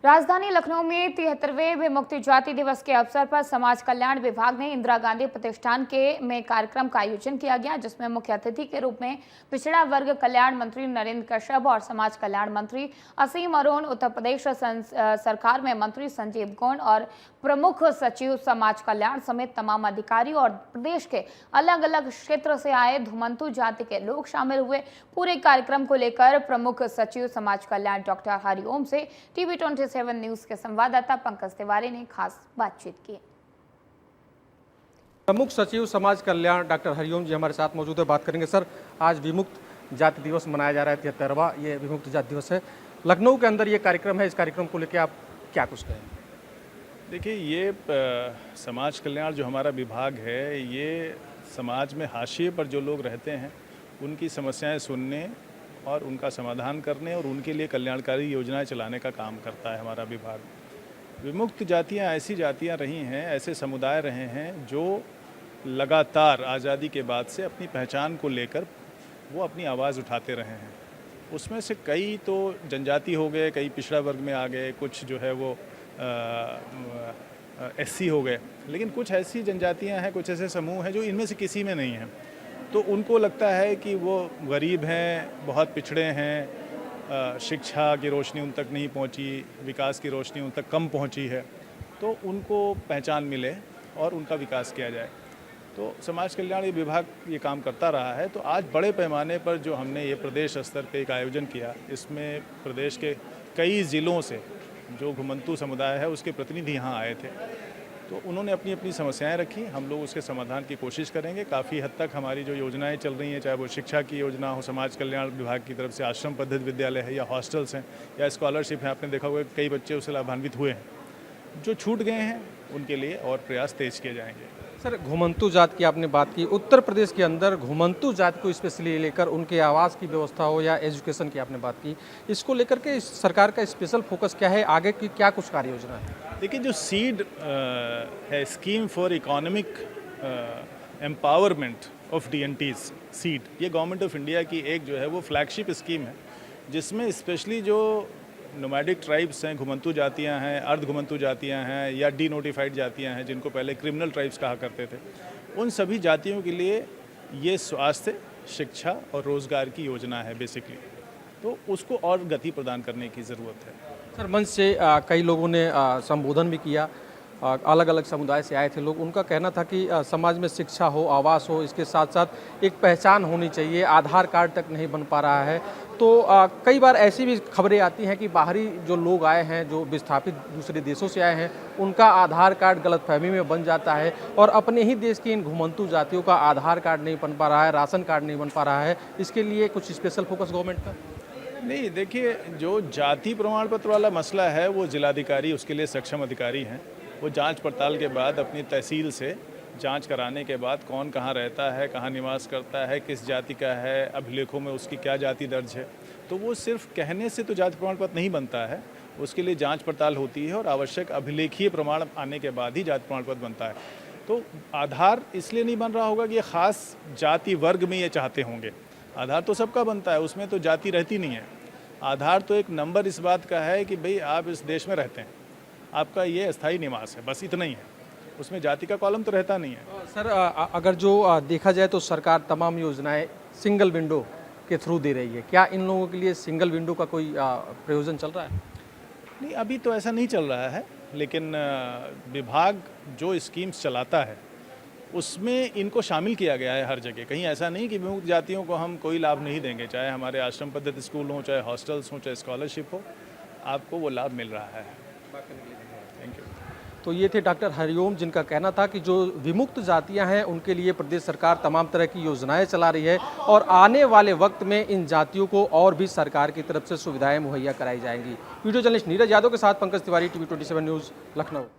राजधानी लखनऊ में 73वें विमुक्त जाति दिवस के अवसर पर समाज कल्याण विभाग ने इंदिरा गांधी प्रतिष्ठान में कार्यक्रम का आयोजन किया गया, जिसमें मुख्य अतिथि के रूप में पिछड़ा वर्ग कल्याण मंत्री नरेंद्र कश्यप और समाज कल्याण मंत्री असीम अरोन, उत्तर प्रदेश सरकार में मंत्री संजीव गौड़ और प्रमुख सचिव समाज कल्याण समेत तमाम अधिकारी और प्रदेश के अलग अलग क्षेत्र से आए धुमंतू जाति के लोग शामिल हुए। पूरे कार्यक्रम को लेकर प्रमुख सचिव समाज कल्याण डॉक्टर हरिओम से TV27 न्यूज के संवाददाता पंकज तिवारी ने खास बातचीत की। प्रमुख सचिव समाज कल्याण डॉक्टर हरिओम जी हमारे साथ मौजूद है, बात करेंगे। सर, आज विमुक्त जाति दिवस मनाया जा रहा है, 73वां ये विमुक्त जाति दिवस है। लखनऊ के अंदर ये कार्यक्रम है, इस कार्यक्रम को लेकर आप क्या कुछ कहें? देखिए, ये समाज कल्याण जो हमारा विभाग है, ये समाज में हाशिए पर जो लोग रहते हैं उनकी समस्याएं सुनने और उनका समाधान करने और उनके लिए कल्याणकारी योजनाएं चलाने का काम करता है हमारा विभाग। विमुक्त जातियां ऐसी जातियां रही हैं, ऐसे समुदाय रहे हैं जो लगातार आज़ादी के बाद से अपनी पहचान को लेकर वो अपनी आवाज़ उठाते रहे हैं। उसमें से कई तो जनजाति हो गए, कई पिछड़ा वर्ग में आ गए, कुछ जो है वो SC हो गए, लेकिन कुछ ऐसी जनजातियां हैं, कुछ ऐसे समूह हैं जो इनमें से किसी में नहीं हैं। तो उनको लगता है कि वो गरीब हैं, बहुत पिछड़े हैं, शिक्षा की रोशनी उन तक नहीं पहुंची, विकास की रोशनी उन तक कम पहुंची है, तो उनको पहचान मिले और उनका विकास किया जाए। तो समाज कल्याण विभाग ये काम करता रहा है। तो आज बड़े पैमाने पर जो हमने ये प्रदेश स्तर पे एक आयोजन किया, इसमें प्रदेश के कई ज़िलों से जो घुमंतू समुदाय है उसके प्रतिनिधि यहाँ आए थे। तो उन्होंने अपनी अपनी समस्याएं रखी, हम लोग उसके समाधान की कोशिश करेंगे। काफ़ी हद तक हमारी जो योजनाएं चल रही हैं, चाहे वो शिक्षा की योजना हो, समाज कल्याण विभाग की तरफ से आश्रम पद्धति विद्यालय है, या हॉस्टल्स हैं, या स्कॉलरशिप है, आपने देखा होगा कई बच्चे उससे लाभान्वित हुए हैं। जो छूट गए हैं उनके लिए और प्रयास तेज किए जाएंगे। सर, घुमंतू जात की आपने बात की, उत्तर प्रदेश के अंदर घुमंतू जात को स्पेशली लेकर उनके आवास की व्यवस्था हो या एजुकेशन की आपने बात की, इसको लेकर के सरकार का स्पेशल फोकस क्या है, आगे की क्या कुछ कार्य योजना है? देखिए, जो सीड है, scheme for economic empowerment of DNTs, seed, ये गवर्नमेंट ऑफ इंडिया की एक जो है वो फ्लैगशिप स्कीम है, जिसमें स्पेशली जो नोमैडिक ट्राइब्स हैं, घुमंतू जातियां हैं, अर्ध घुमंतू जातियां हैं, या डीनोटिफाइड जातियां हैं, जिनको पहले क्रिमिनल ट्राइब्स कहा करते थे, उन सभी जातियों के लिए ये स्वास्थ्य, शिक्षा और रोज़गार की योजना है बेसिकली। तो उसको और गति प्रदान करने की ज़रूरत है। सर, मंच से कई लोगों ने संबोधन भी किया, अलग अलग समुदाय से आए थे लोग। उनका कहना था कि समाज में शिक्षा हो, आवास हो, इसके साथ साथ एक पहचान होनी चाहिए, आधार कार्ड तक नहीं बन पा रहा है। तो कई बार ऐसी भी खबरें आती हैं कि बाहरी जो लोग आए हैं, जो विस्थापित दूसरे देशों से आए हैं, उनका आधार कार्ड गलतफहमी में बन जाता है और अपने ही देश की इन घुमंतू जातियों का आधार कार्ड नहीं बन पा रहा है, राशन कार्ड नहीं बन पा रहा है। इसके लिए कुछ स्पेशल फोकस गवर्नमेंट का? नहीं, देखिए, जो जाति प्रमाण पत्र वाला मसला है वो जिलाधिकारी उसके लिए सक्षम अधिकारी हैं। वो जांच पड़ताल के बाद अपनी तहसील से जांच कराने के बाद कौन कहाँ रहता है, कहाँ निवास करता है, किस जाति का है, अभिलेखों में उसकी क्या जाति दर्ज है, तो वो सिर्फ कहने से तो जाति प्रमाण पत्र नहीं बनता है। उसके लिए जांच पड़ताल होती है और आवश्यक अभिलेखीय प्रमाण आने के बाद ही जाति प्रमाण पत्र बनता है। तो आधार इसलिए नहीं बन रहा होगा कि ये ख़ास जाति वर्ग में ये चाहते होंगे। आधार तो सबका बनता है, उसमें तो जाति रहती नहीं है। आधार तो एक नंबर इस बात का है कि भाई आप इस देश में रहते हैं, आपका ये अस्थायी निवास है, बस इतना ही है। उसमें जाति का कॉलम तो रहता नहीं है। सर, अगर जो देखा जाए तो सरकार तमाम योजनाएं सिंगल विंडो के थ्रू दे रही है। क्या इन लोगों के लिए सिंगल विंडो का कोई प्रयोजन चल रहा है? नहीं, अभी तो ऐसा नहीं चल रहा है, लेकिन विभाग जो स्कीम्स चलाता है उसमें इनको शामिल किया गया है हर जगह। कहीं ऐसा नहीं कि विमुक्त जातियों को हम कोई लाभ नहीं देंगे, चाहे हमारे आश्रम पद्धति स्कूल हों, चाहे हॉस्टल्स हों, चाहे स्कॉलरशिप हो, आपको वो लाभ मिल रहा है। Thank you. तो ये थे डॉक्टर हरिओम, जिनका कहना था कि जो विमुक्त जातियां हैं उनके लिए प्रदेश सरकार तमाम तरह की योजनाएं चला रही है और आने वाले वक्त में इन जातियों को और भी सरकार की तरफ से सुविधाएं मुहैया कराई जाएंगी। वीडियो जर्नलिस्ट नीरज यादव के साथ पंकज तिवारी, TV27 न्यूज़, लखनऊ।